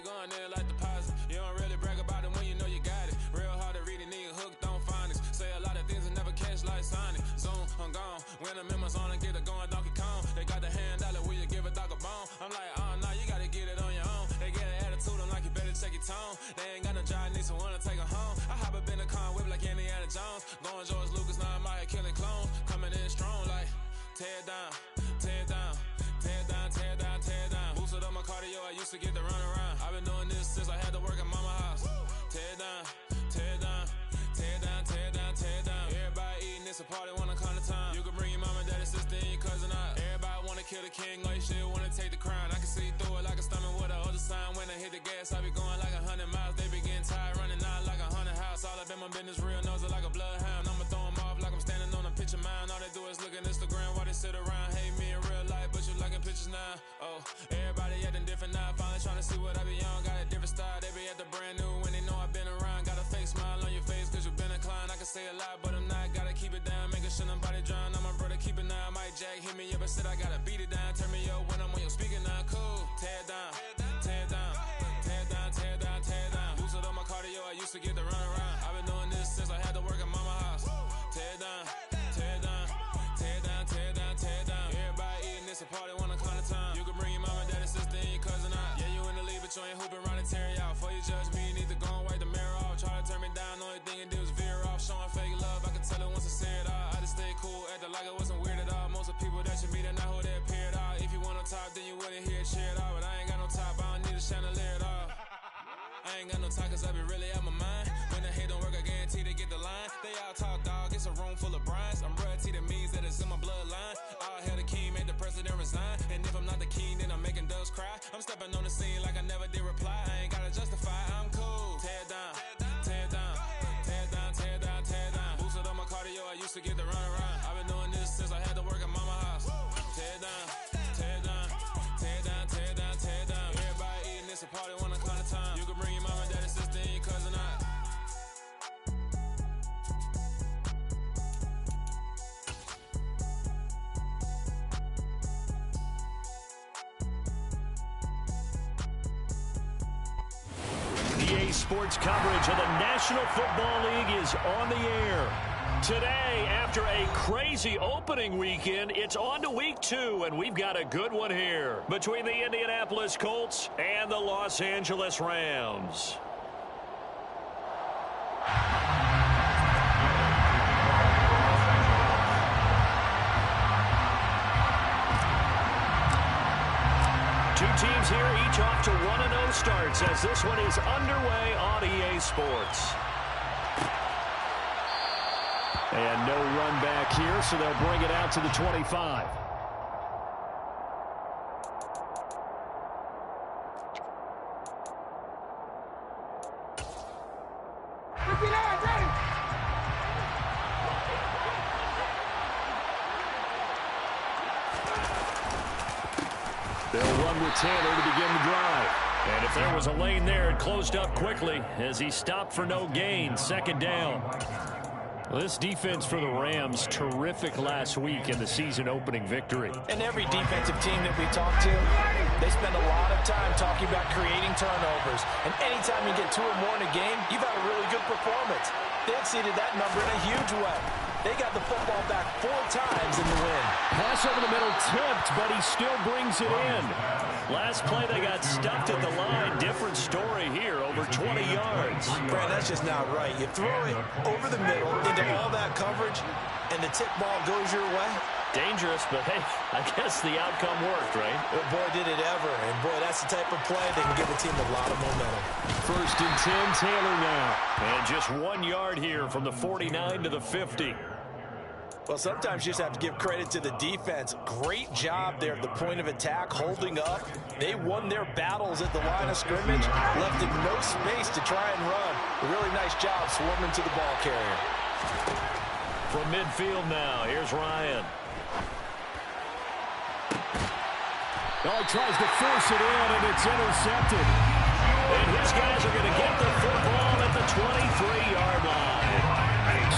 it going in like deposit. You don't really brag about it when you know you got it. Real hard to read it, nigga hooked on phonics. Say a lot of things and never catch like Sonic. Zoom, I'm gone. When I'm in my zone and get it going Donkey Kong. They got the hand dollar, will you give a dog a bone? I'm like, oh no, you gotta get it on your own. They get an attitude, I'm like, you better check your tone. They ain't got no job, need someone to take her home. I hop up in the car, whip like Indiana Jones. Going George Lucas, now I'm out here killing clones. Coming in strong like, tear down, tear down. Tear down, tear down, tear down. Boosted up my cardio, I used to get to run around. I've been doing this since I had to work at mama house. Tear down, tear down, tear down, tear down, tear down. Everybody eating, it's a party, wanna come to time. You can bring your mama, daddy, sister, and your cousin out. Everybody wanna kill the king, or you shit wanna take the crown. I can see through it like a stomach with a other sign. When I hit the gas, I be going like 100 miles. They be getting tired, running out like 100 house. All up in my business, real nose like a bloodhound. I'ma throw them off like I'm standing on a picture mound. All they do is look at Instagram while they sit around. Hate me in real life, but you liking pictures now. Oh, everybody acting different now. Finally trying to see what I be on. Got a different style, they be at the brand new when they know I've been around. Got a fake smile on your face cause you been inclined. I can say a lot, but I'm not. Gotta keep it down, making sure nobody drown. I'm my brother, keep it now. Mike Jack hit me up and said I gotta beat it down. Turn me up when I'm on your speaker now. Cool, tear down, tear down, tear down, tear down, tear down. Boosted up my cardio, I used to get to run around. I've been doing this since I had to work at mama house. Tear down, tear down, tear down, tear down, tear down. Everybody eating, it's a party, wanna come to time. You can bring your mama, daddy, sister, and your cousin out. Yeah, you in the lead, but you ain't hooping around and tearing out. Before you judge me, you need to go and wipe the mirror off. Try to turn me down, only thing you did was veer off. Showing fake love, I can tell it once I say it all. I just stay cool, acting like it wasn't weird at all. Most of the people that you meet are not who they appear at all. If you want on top, then you wouldn't hear it cheer at all. But I ain't got no top, I don't need a chandelier at all. I ain't got no talk cause I be really out my mind. When the hate don't work, I guarantee they get the line. They all talk dog, it's a room full of brinds. I'm royalty, that means that it's in my bloodline. All hail the king, made the president resign. And if I'm not the king, then I'm making doves cry. I'm stepping on the scene like I never did reply. I ain't gotta justify, I'm cool. Tear down, tear down, tear down, tear down, tear down. Boosted up my cardio, I used to get to run around. I've been doing this since I had to work at mama house. Tear down, tear down, tear down, tear down, tear down. Everybody eating, it's a party, wanna come to time. You can bring your mama, daddy, sister, and your cousin out. EA Sports coverage of the National Football League is on the air. Today, after a crazy opening weekend, it's on to week 2, and we've got a good one here between the Indianapolis Colts and the Los Angeles Rams. Two teams here, each off to 1-0 starts as this one is underway on EA Sports. And no run back here, so they'll bring it out to the 25. They'll run with Taylor to begin the drive. And if there was a lane there, it closed up quickly as he stopped for no gain. Second down. Well, this defense for the Rams, terrific last week in the season opening victory. And every defensive team that we talk to, they spend a lot of time talking about creating turnovers. And anytime you get 2 or more in a game, you've had a really good performance. They exceeded that number in a huge way. They got the football back 4 times in the win. Pass over the middle tipped, but he still brings it in. Last play, they got stuffed at the line. Different story here, over 20 yards. Brad, that's just not right. You throw it over the middle into all that coverage, and the tip ball goes your way. Dangerous, but hey, I guess the outcome worked, right? Well, boy, did it ever. And boy, that's the type of play that can give a team a lot of momentum. 1st and 10, Taylor now. And just 1 yard here from the 49 to the 50. Well, sometimes you just have to give credit to the defense. Great job there at the point of attack, holding up. They won their battles at the line of scrimmage, left in no space to try and run. A really nice job swarming to the ball carrier. From midfield now, here's Ryan. Oh, he tries to force it in, and it's intercepted. And his guys are going to get the football at the 23-yard line.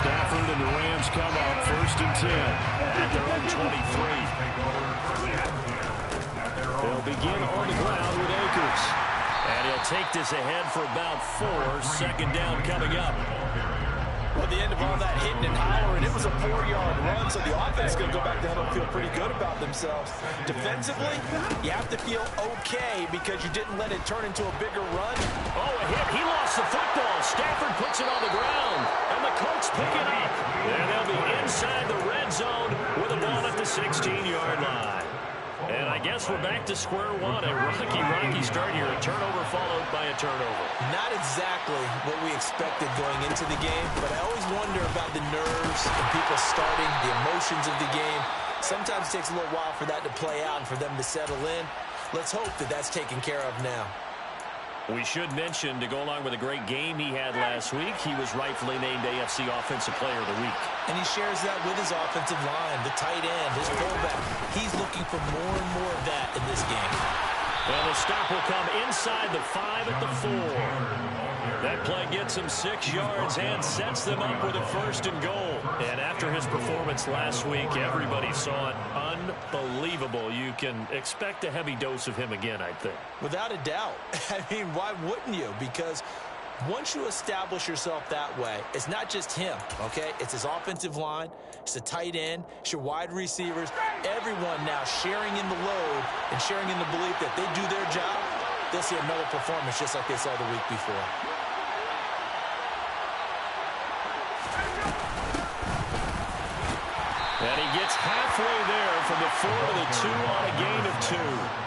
Stafford and the Rams come up 1st and 10 at their own 23. They'll begin on the ground with Akers. And he'll take this ahead for about 4. Second down coming up. Well, the end of all that hitting and hollering, it was a 4-yard run, so the offense is going to go back down and feel pretty good about themselves. Defensively, you have to feel okay because you didn't let it turn into a bigger run. Oh, a hit. He lost the football. Stafford puts it on the ground, and the Colts pick it up. And they'll be inside the red zone with a ball at the 16-yard line. And I guess we're back to square one. A rocky start here. A turnover followed by a turnover. Not exactly what we expected going into the game, but I always wonder about the nerves and people starting, the emotions of the game. Sometimes it takes a little while for that to play out and for them to settle in. Let's hope that that's taken care of now. We should mention, to go along with a great game he had last week, he was rightfully named AFC Offensive Player of the Week. And he shares that with his offensive line, the tight end, his fullback. He's looking for more and more of that in this game. And the stop will come inside the 5 at the 4. That play gets him 6 yards and sets them up with a 1st and goal. And after his performance last week, everybody saw it. Unbelievable. You can expect a heavy dose of him again, I think. Without a doubt. I mean, why wouldn't you? Because once you establish yourself that way, it's not just him, okay? It's his offensive line, it's the tight end, it's your wide receivers, everyone now sharing in the load and sharing in the belief that they do their job, they'll see another performance just like they saw the week before. And he gets halfway there from the 4 to the 2 on a gain of 2.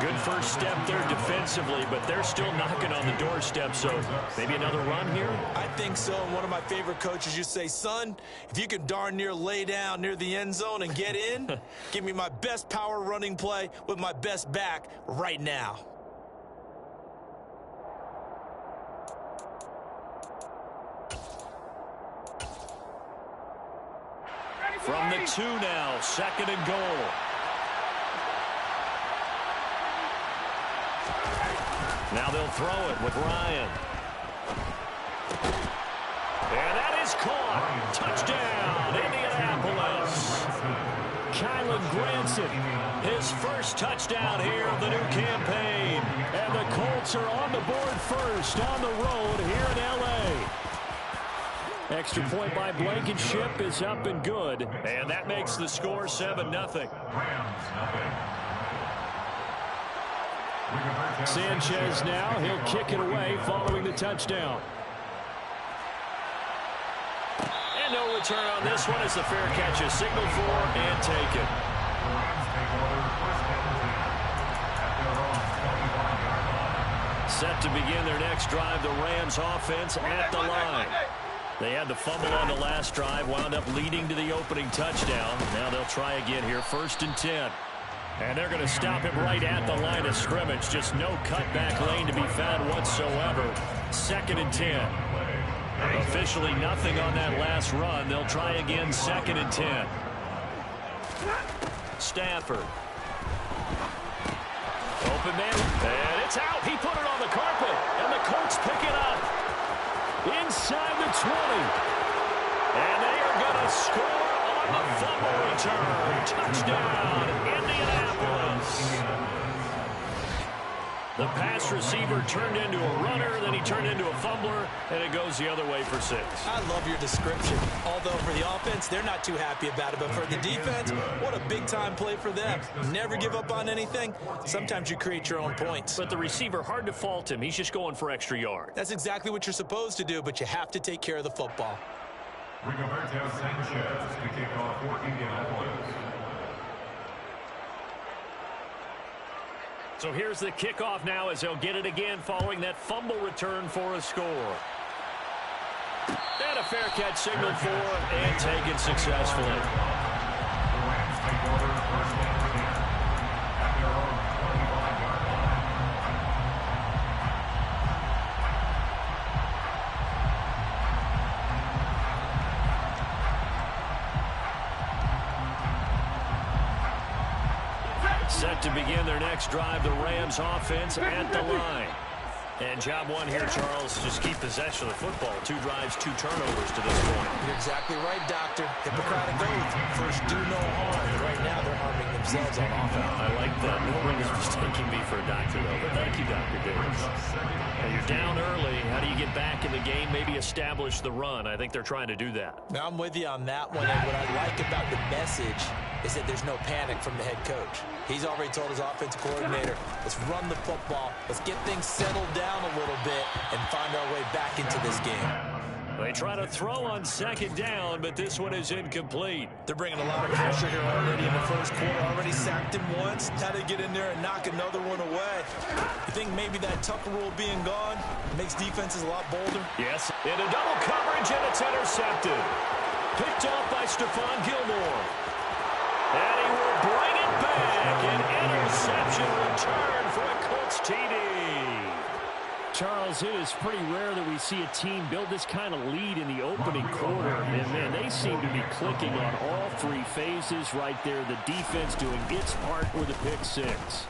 Good first step there defensively, but they're still knocking on the doorstep, so maybe another run here? I think so, and one of my favorite coaches used to say, son, if you can darn near lay down near the end zone and get in, give me my best power running play with my best back right now. From the 2 now, 2nd and goal. Now they'll throw it with Ryan. And that is caught. Touchdown, Indianapolis. Kylan Granson, his first touchdown here of the new campaign. And the Colts are on the board first on the road here in L.A. Extra point by Blankenship is up and good. And that makes the score 7-0. Sanchez now, he'll kick it away following the touchdown. And no return on this one as the fair catch is signaled for and taken. Set to begin their next drive, the Rams offense at the line. They had the fumble on the last drive, wound up leading to the opening touchdown. Now they'll try again here, 1st and 10. And they're going to stop him right at the line of scrimmage. Just no cutback lane to be found whatsoever. 2nd and 10. Officially nothing on that last run. They'll try again, 2nd and 10. Stafford. Open man. And it's out. He put it on the carpet. And the Colts pick it up. Inside the 20. And they are going to score on the fumble return. Touchdown, Indianapolis. The pass receiver turned into a runner, then he turned into a fumbler, and it goes the other way for 6. I love your description. Although for the offense, they're not too happy about it. But for the defense, what a big-time play for them. Never give up on anything. Sometimes you create your own points. But the receiver, hard to fault him. He's just going for extra yards. That's exactly what you're supposed to do, but you have to take care of the football. Rigoberto Sanchez to kick off for Indianapolis. So here's the kickoff now as they'll get it again following that fumble return for a score. And a fair catch signaled for and taken successfully. The Rams take over 1st and 10 at their own 25-yard line. Set to begin their next drive, the Rams offense at the line. And job one here, Charles, just keep possession of the football. 2 drives, 2 turnovers to this point. You're exactly right, Doctor. Hippocratic oath. First, do no harm. And right now, they're harming themselves on offense. I like that. No one is mistaking me for a doctor, though. But thank you, Dr. Davis. Now, you're down early. How do you get back in the game? Maybe establish the run. I think they're trying to do that. Now, I'm with you on that one. And what I like about the message is that there's no panic from the head coach. He's already told his offensive coordinator, let's run the football. Let's get things settled down a little bit and find our way back into this game. They try to throw on 2nd down, but this one is incomplete. They're bringing a lot of pressure here already in the first quarter. Already sacked him once. Now they get in there and knock another one away. You think maybe that Tucker rule being gone makes defenses a lot bolder? Yes, in a double coverage, and it's intercepted. Picked off by Stephon Gilmore. And he will bring it back. An interception return for a Colts TD. Charles, it is pretty rare that we see a team build this kind of lead in the opening quarter. And, man, they seem to be clicking on all 3 phases right there. The defense doing its part with a pick 6.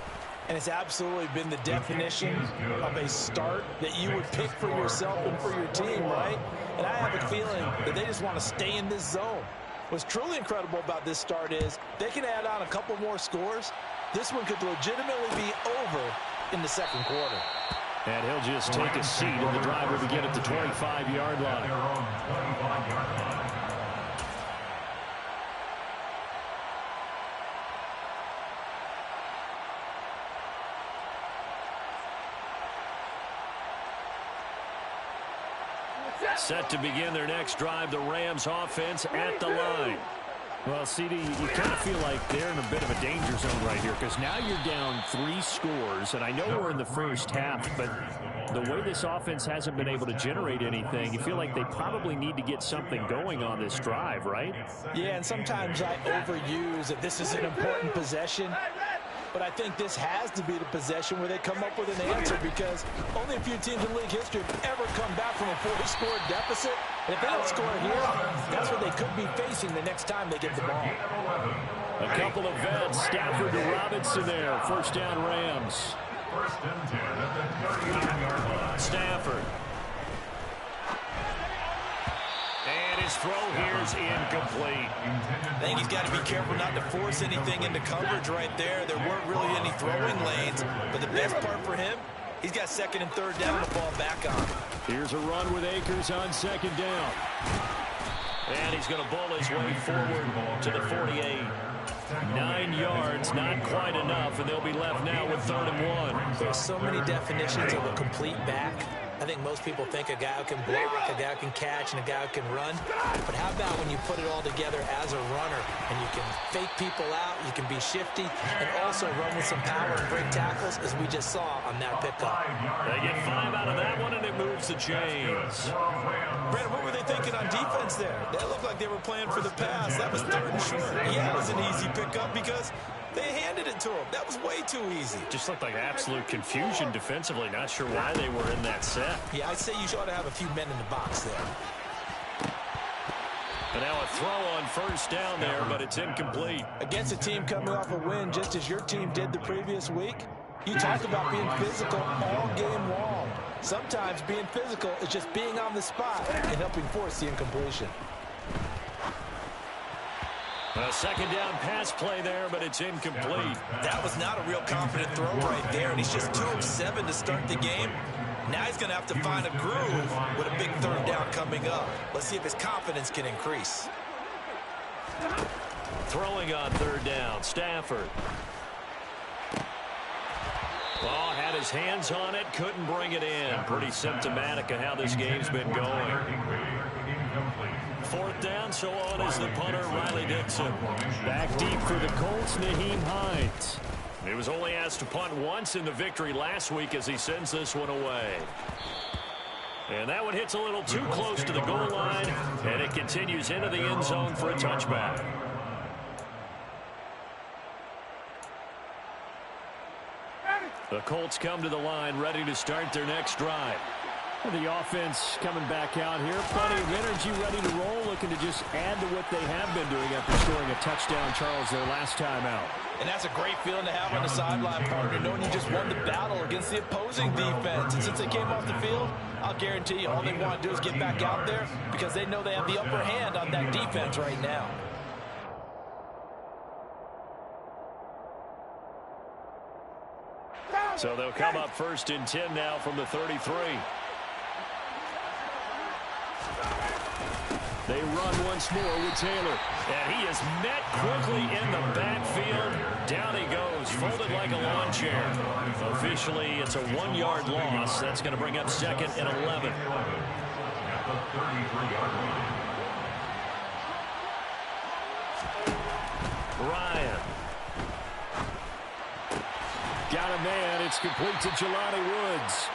And it's absolutely been the definition of a start that you would pick for yourself and for your team, right? And I have a feeling that they just want to stay in this zone. What's truly incredible about this start is they can add on a couple more scores. This one could legitimately be over in the 2nd quarter. And he'll just take a seat, and the drive will begin at the 25-yard line. Set to begin their next drive, the Rams offense at the line. Well, CD, you kind of feel like they're in a bit of a danger zone right here because now you're down 3 scores, and I know we're in the first half, but the way this offense hasn't been able to generate anything, you feel like they probably need to get something going on this drive, right? Yeah, and sometimes I overuse that this is an important possession. But I think this has to be the possession where they come up with an answer because only a few teams in league history have ever come back from a 4-score deficit. And if they don't score here, that's what they could be facing the next time they get the ball. A couple of vets, Stafford to Robinson there. First down, Rams. First and 10 at the 39-yard line. Stafford. And his throw here is incomplete. I think he's got to be careful not to force anything into coverage right there. There weren't really any throwing lanes, but the best part for him, he's got 2nd and 3rd down to fall back on. Here's a run with Akers on 2nd down. And he's going to bowl his way forward to the 48. 9 yards, not quite enough, and they'll be left now with 3rd and 1. There's so many definitions of a complete back. I think most people think a guy who can block, a guy who can catch, and a guy who can run. But how about when you put it all together as a runner and you can fake people out, you can be shifty, and also run with some power and break tackles, as we just saw on that pickup. They get 5 out of that one, and it moves the chains. Brandon, what were they thinking on defense there? They looked like they were playing for the pass. That was 3rd and short. Yeah, it was an easy pickup because they handed it to him. That was way too easy. Just looked like absolute confusion defensively. Not sure why they were in that set. Yeah, I'd say you ought to have a few men in the box there. And now a throw on 1st down there, but it's incomplete. Against a team coming off a win, just as your team did the previous week, you talk about being physical all game long. Sometimes being physical is just being on the spot and helping force the incompletion. A 2nd down pass play there, but it's incomplete. That was not a real confident throw right there, and he's just 2 of 7 to start the game. Now he's going to have to find a groove with a big 3rd down coming up. Let's see if his confidence can increase. Throwing on 3rd down, Stafford. Ball had his hands on it, couldn't bring it in. Pretty symptomatic of how this game's been going. 4th down, so on is the punter, Riley Dixon. Back deep for the Colts, Naheem Hines. He was only asked to punt once in the victory last week as he sends this one away. And that one hits a little too close to the goal line, and it continues into the end zone for a touchback. The Colts come to the line ready to start their next drive. The offense coming back out here. Plenty of energy, ready to roll, looking to just add to what they have been doing after scoring a touchdown, Charles, their last time out. And that's a great feeling to have on the sideline, partner, knowing you just won the battle against the opposing defense. And since they came off the field, I'll guarantee you all they want to do is get back out there because they know they have the upper hand on that defense right now. So they'll come up 1st and 10 now from the 33. They run once more with Taylor. And he is met quickly in the backfield. Down he goes, folded like a lawn chair. Officially, it's a 1-yard loss. That's going to bring up 2nd and 11. Ryan. Got a man. It's complete to Jelani Woods.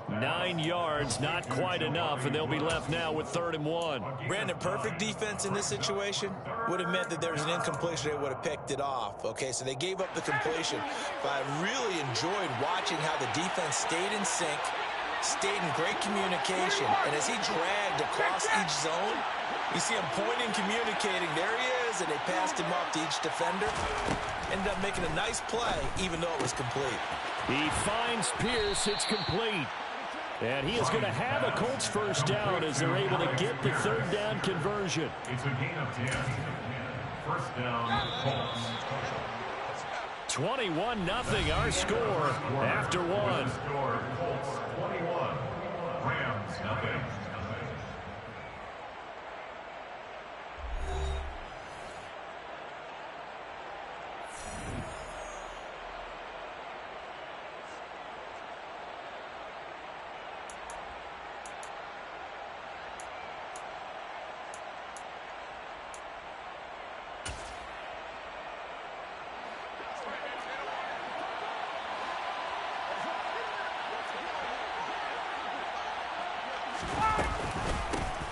9 yards, not quite enough, and they'll be left now with 3rd and 1. Brandon, perfect defense in this situation would have meant that there was an incompletion. They would have picked it off. Okay, so they gave up the completion. But I really enjoyed watching how the defense stayed in sync, stayed in great communication. And as he dragged across each zone, you see him pointing, communicating. There he is, and they passed him off to each defender. Ended up making a nice play, even though it was complete. He finds Pierce. It's complete. And he is going to have a Colts 1st down as they're able to get the 3rd down conversion. It's a gain of 10. 1st down, Colts. 21-0 our score after 1. Score, Colts 21. Rams, nothing.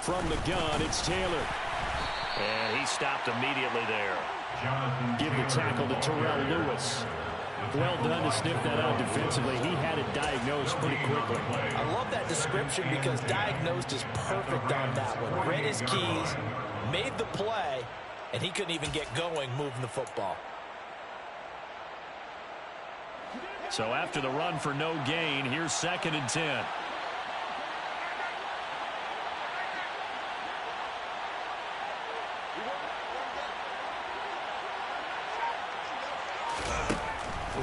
From the gun, it's Taylor. And he stopped immediately there. Give the tackle to Terrell Lewis. Well done to sniff that out defensively. He had it diagnosed pretty quickly. I love that description because diagnosed is perfect on that one. Read his keys, made the play, and he couldn't even get going moving the football. So after the run for no gain, here's 2nd and 10.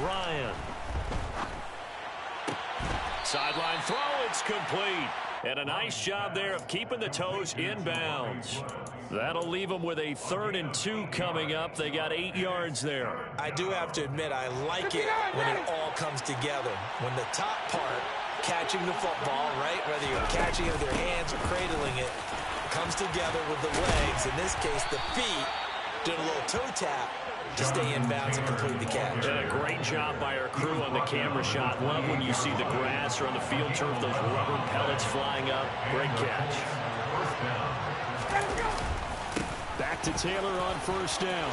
Ryan. Sideline throw, it's complete. And a nice job there of keeping the toes inbounds. That'll leave them with a 3rd and 2 coming up. They got 8 yards there. I do have to admit, I like it when it all comes together. When the top part, catching the football, right, whether you're catching it with your hands or cradling it, comes together with the legs. In this case, the feet, did a little toe tap to stay in bounds and complete the catch. And a great job by our crew on the camera shot. Love when you see the grass or on the field turf, those rubber pellets flying up. Great catch. Back to Taylor on 1st down.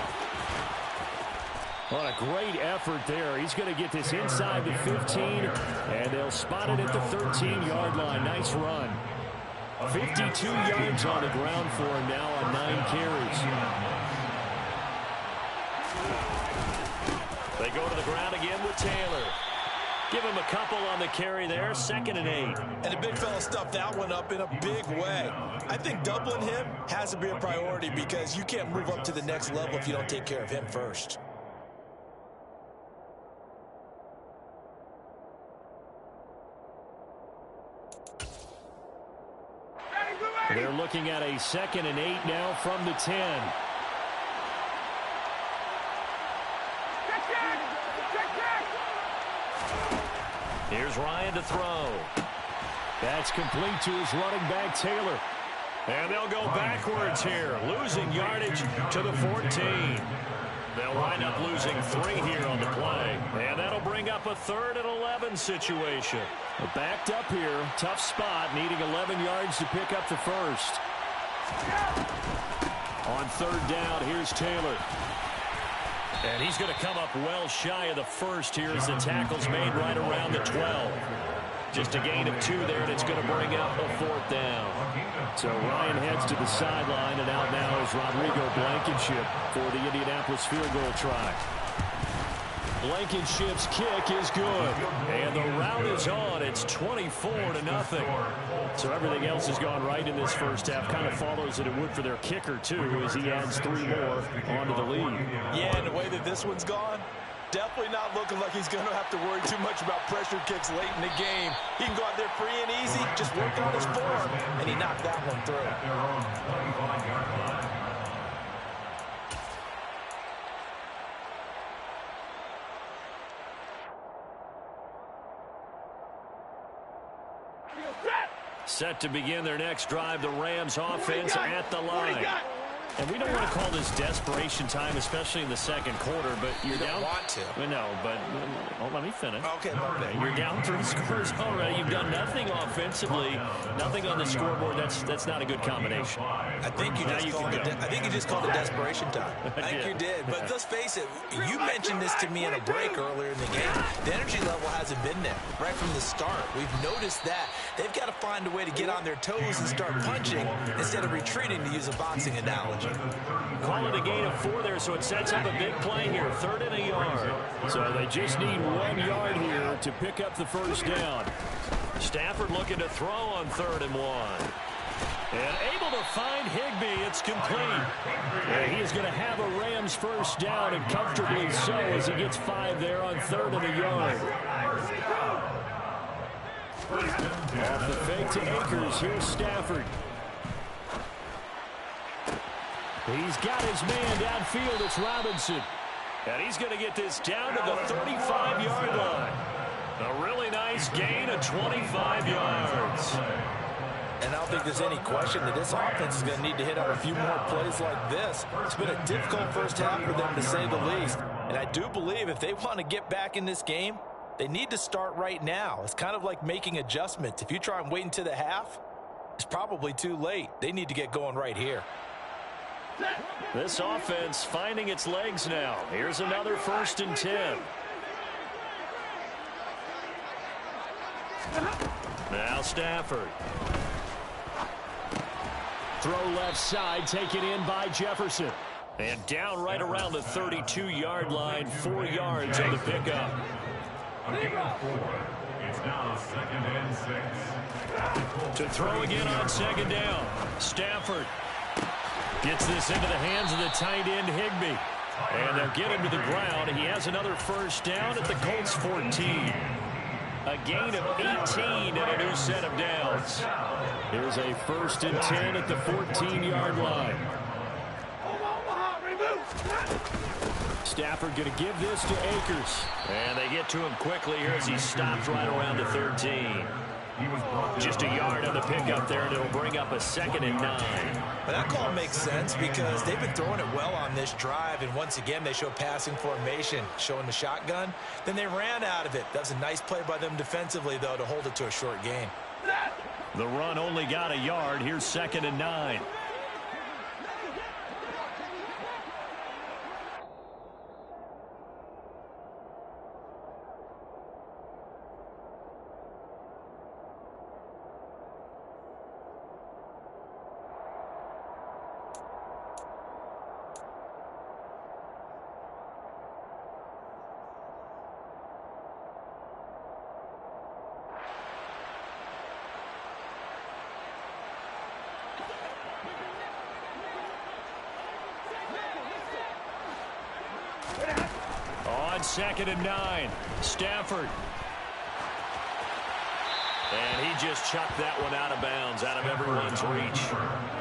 What a great effort there. He's going to get this inside the 15, and they'll spot it at the 13-yard line. Nice run. 52 yards on the ground for him now on 9 carries. They go to the ground again with Taylor. Give him a couple on the carry there. 2nd and 8. And the big fella stuffed that one up in a big way. I think doubling him has to be a priority because you can't move up to the next level if you don't take care of him first. They're looking at a 2nd and 8 now from the 10. Here's Ryan to throw. That's complete to his running back, Taylor. And they'll go backwards here, losing yardage to the 14. They'll wind up losing 3 here on the play. And that'll bring up a 3rd and 11 situation. Backed up here, tough spot, needing 11 yards to pick up the first. On 3rd down, here's Taylor. And he's going to come up well shy of the first here as the tackle's made right around the 12. Just a gain of 2 there, and it's going to bring up a 4th down. So Ryan heads to the sideline, and out now is Rodrigo Blankenship for the Indianapolis field goal try. Blankenship's kick is good, and the rout is on. It's 24-0. So everything else has gone right in this first half. Kind of follows that it would for their kicker, too, as he adds 3 more onto the lead. Yeah, and the way that this one's gone, definitely not looking like he's going to have to worry too much about pressure kicks late in the game. He can go out there free and easy, just work on his form, and he knocked that one through. Set to begin their next drive, the Rams offense at the line. And we don't want to call this desperation time, especially in the second quarter, but you're down. Want to. No, but let me finish. Okay, okay. You're down 3 scores already. You've done nothing offensively, nothing on the scoreboard. That's not a good combination. I think you just called it desperation time. I think you did. But let's face it, you mentioned this to me in a break earlier in the game. The energy level hasn't been there right from the start. We've noticed that. They've got to find a way to get on their toes and start punching instead of retreating, to use a boxing analogy. Call it a gain of 4 there, so it sets up a big play here. 3rd and a yard. So they just need 1 yard here to pick up the first down. Stafford looking to throw on 3rd and 1. And able to find Higbee. It's complete. And he is going to have a Rams first down, and comfortably so, as he gets 5 there on 3rd and a yard. Off the fake to Akers. Here's Stafford. He's got his man downfield. It's Robinson. And he's going to get this down to the 35-yard line. A really nice gain of 25 yards. And I don't think there's any question that this offense is going to need to hit on a few more plays like this. It's been a difficult first half for them, to say the least. And I do believe if they want to get back in this game, they need to start right now. It's kind of like making adjustments. If you try and wait until the half, it's probably too late. They need to get going right here. This offense finding its legs now. Here's another 1st and 10. Now Stafford. Throw left side, taken in by Jefferson. And down right around the 32-yard line, 4 yards on the pickup. It's now 2nd and 6. To throw again on 2nd down. Stafford gets this into the hands of the tight end, Higbee. And they'll get him to the ground. He has another first down at the Colts 14. A gain of 18 and a new set of downs. Here's a 1st and 10 at the 14-yard line. Stafford going to give this to Akers. And they get to him quickly here as he stops right around the 13. Just a yard on the pickup there, and it'll bring up a 2nd and 9. But that call makes sense because they've been throwing it well on this drive, and once again they show passing formation, showing the shotgun. Then they ran out of it. That was a nice play by them defensively, though, to hold it to a short gain. The run only got a yard. Here's 2nd and 9. On 2nd and 9, Stafford. And he just chucked that one out of bounds, out of everyone's reach.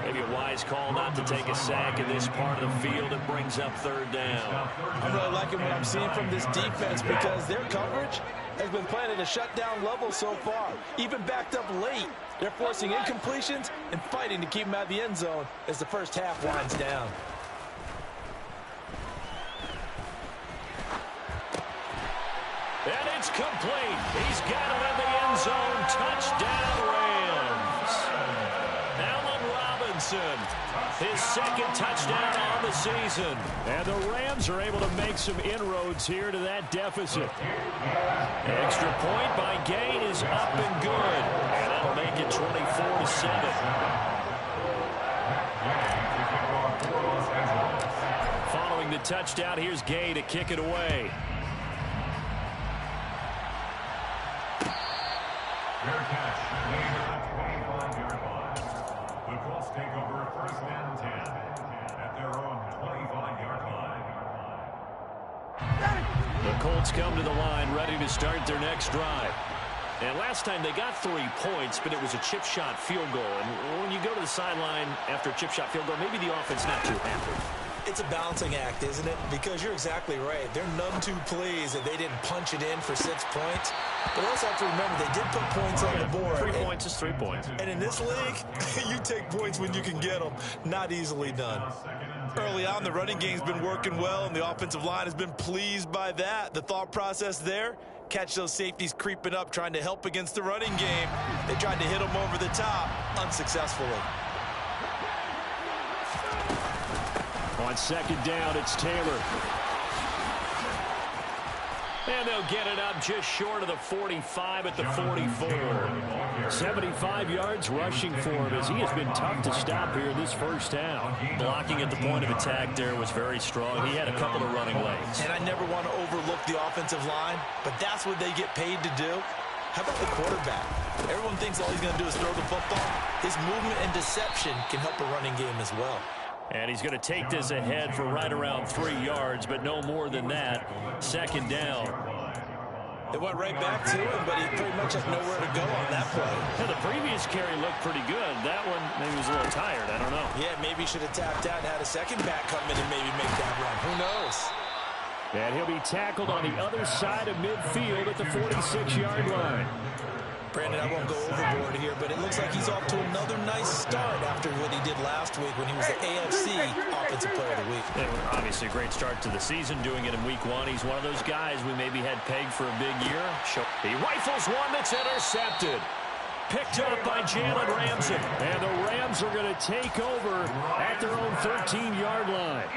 Maybe a wise call not to take a sack in this part of the field. It brings up 3rd down. I'm really liking what I'm seeing from this defense because their coverage has been playing at a shutdown level so far. Even backed up late, they're forcing incompletions and fighting to keep them out of the end zone as the first half winds down. And it's complete. He's got it in the end zone. Touchdown, Rams. Allen Robinson Jefferson. His second touchdown on the season. And the Rams are able to make some inroads here to that deficit. Extra point by Gain is up and good. And that'll make it 24-7. Following the touchdown, here's Gay to kick it away. Fair catch. Gain at the 25-yard line. The Colts take over first and 10 at their own 25-yard line. The Colts come to the line ready to start their next drive. And last time they got 3 points, but it was a chip shot field goal. And when you go to the sideline after a chip shot field goal, maybe the offense not too happy. It's a balancing act, isn't it? Because you're exactly right. They're none too pleased that they didn't punch it in for 6 points. But also have to remember they did put points on the board. 3 points is 3 points. And in this league, you take points when you can get them. Not easily done. Early on, the running game's been working well, and the offensive line has been pleased by that. The thought process there, catch those safeties creeping up, trying to help against the running game. They tried to hit them over the top, unsuccessfully. On second down, it's Taylor. And they'll get it up just short of the 45 at the 44. 75 yards rushing for him as he has been tough to stop here in this first half. Blocking at the point of attack there was very strong. He had a couple of running lanes. And I never want to overlook the offensive line, but that's what they get paid to do. How about the quarterback? Everyone thinks all he's going to do is throw the football. His movement and deception can help a running game as well. And he's going to take this ahead for right around 3 yards, but no more than that. Second down. They went right back to him, but he pretty much had nowhere to go on that play. Yeah, the previous carry looked pretty good. That one, maybe he was a little tired. I don't know. Yeah, maybe he should have tapped out and had a second back come in and maybe make that run. Who knows? And he'll be tackled on the other side of midfield at the 46-yard line. Brandon, I won't go overboard here, but it looks like he's off to another nice start after what he did last week when he was the AFC Offensive Player of the Week. Yeah, obviously a great start to the season, doing it in week 1. He's one of those guys we maybe had pegged for a big year. He rifles one that's intercepted. Picked up by Jalen Ramsey. And the Rams are going to take over at their own 13-yard line.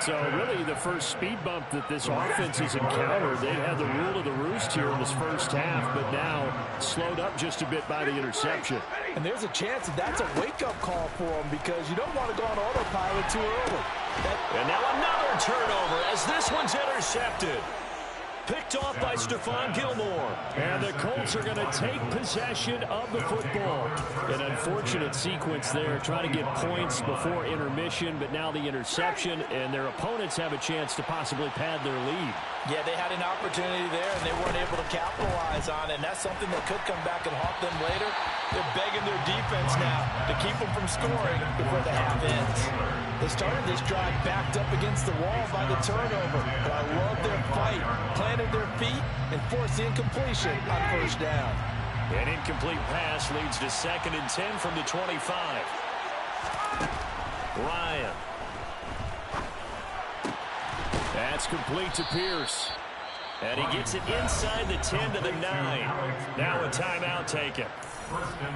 So really the first speed bump that this offense has encountered, they had the rule of the roost here in this first half, but now slowed up just a bit by the interception. And there's a chance that that's a wake-up call for them because you don't want to go on autopilot too early. And now another turnover as this one's intercepted. Picked off by Stephon Gilmore. And the Colts are going to take possession of the football. An unfortunate sequence there, trying to get points before intermission, but now the interception, and their opponents have a chance to possibly pad their lead. Yeah, they had an opportunity there, and they weren't able to capitalize on it, and that's something that could come back and haunt them later. They're begging their defense now to keep them from scoring before the half ends. They started this drive backed up against the wall by the turnover, but I love their fight, planted their feet, and forced the incompletion on first down. An incomplete pass leads to 2nd and 10 from the 25. Ryan. That's complete to Pierce. And he gets it inside the 10 to the 9. Now a timeout taken.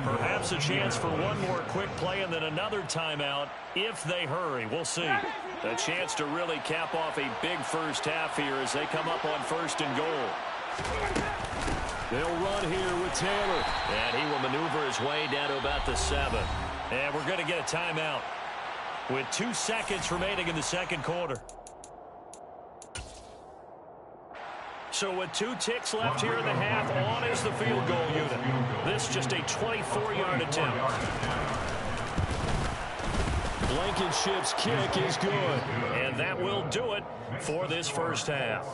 Perhaps a chance for one more quick play and then another timeout if they hurry. We'll see. A chance to really cap off a big first half here as they come up on 1st and goal. They'll run here with Taylor. And he will maneuver his way down to about the 7. And we're going to get a timeout with 2 seconds remaining in the second quarter. So with 2 ticks left here in the half, on is the field goal unit. This just a 24-yard attempt. Blankenship's kick is good. And that will do it for this first half.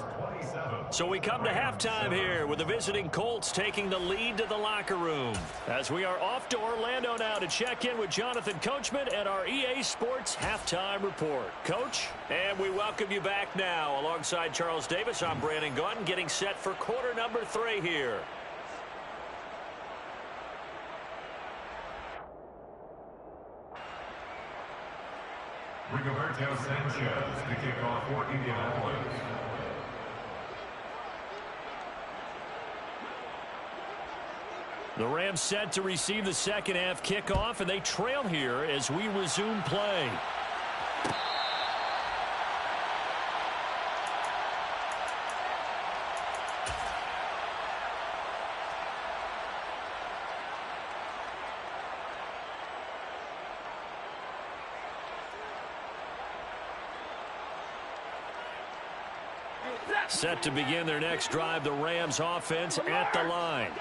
So we come to halftime here with the visiting Colts taking the lead to the locker room. As we are off to Orlando now to check in with Jonathan Coachman and our EA Sports Halftime Report. Coach, and we welcome you back now. Alongside Charles Davis, I'm Brandon Gaudin, getting set for quarter number 3 here. Rigoberto Sanchez to kick off for Indianapolis. The Rams set to receive the second half kickoff, and they trail here as we resume play. Set to begin their next drive, the Rams offense at the line.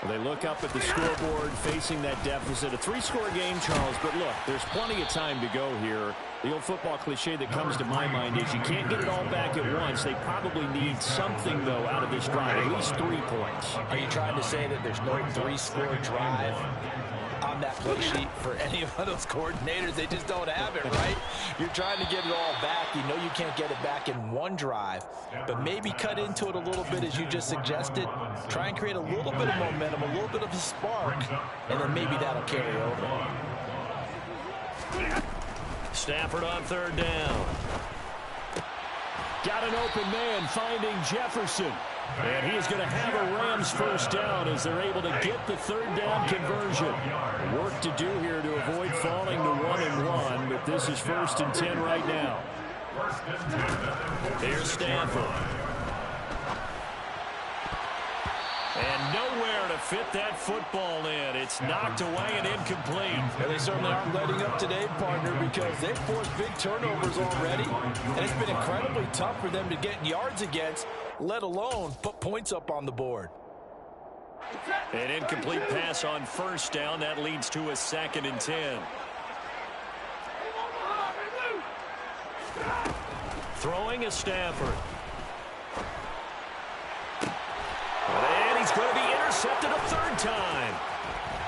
They look up at the scoreboard facing that deficit. A 3-score game, Charles, but look, there's plenty of time to go here. The old football cliche that comes to my mind is you can't get it all back at once. They probably need something, though, out of this drive, at least 3 points. Are you trying to say that there's no 3-score drive on that play sheet for any of those coordinators? They just don't have it, right? You're trying to get it all back. You know you can't get it back in one drive, but maybe cut into it a little bit as you just suggested. Try and create a little bit of momentum, a little bit of a spark, and then maybe that'll carry over. Stafford on third down. Got an open man finding Jefferson. And he is going to have a Rams first down as they're able to get the third down conversion. Work to do here to avoid falling to 1-1, but this is 1st and 10 right now. Here's Stafford. And nowhere to fit that football in. It's knocked away and incomplete. Well, they certainly aren't letting up today, partner, because they've forced big turnovers already, and it's been incredibly tough for them to get yards against, let alone put points up on the board. An incomplete pass on first down. That leads to a 2nd and 10. Throwing is Stafford. And he's going to be intercepted a 3rd time.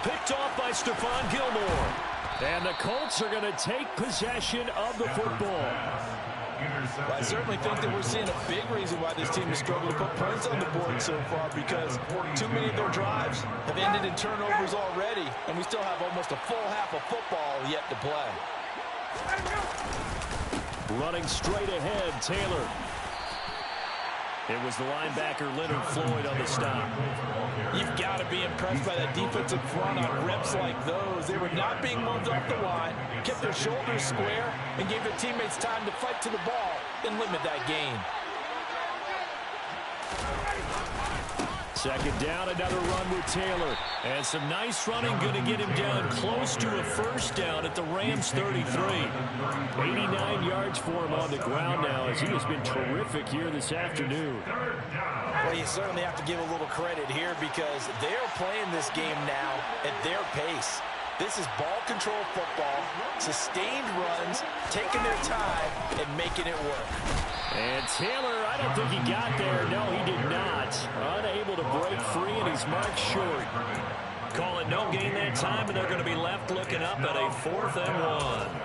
Picked off by Stephon Gilmore. And the Colts are going to take possession of the football. Well, I certainly think that we're seeing a big reason why this team has struggled to put points on the board so far, because too many of their drives have ended in turnovers already, and we still have almost a full half of football yet to play. Running straight ahead, Taylor. It was the linebacker Leonard Floyd on the stop. You've got to be impressed by that defensive front on reps like those. They were not being moved off the line, kept their shoulders square, and gave their teammates time to fight to the ball and limit that gain. 2nd down, another run with Taylor. And some nice running, going to get him down close to a first down at the Rams 33. 89 yards for him on the ground now, as he has been terrific here this afternoon. Well, you certainly have to give a little credit here because they're playing this game now at their pace. This is ball control football, sustained runs, taking their time, and making it work. And Taylor, I don't think he got there. No, he did not. Unable to break free, and he's marked short. Call it no gain that time, and they're going to be left looking up at a 4th and 1.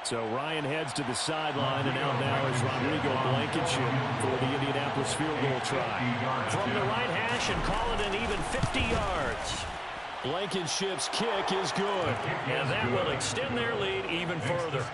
So Ryan heads to the sideline, and out now is Rodrigo Blankenship for the Indianapolis field goal try. From the right hash and call it an even 50 yards. Blankenship's kick is good, and that will extend their lead even further.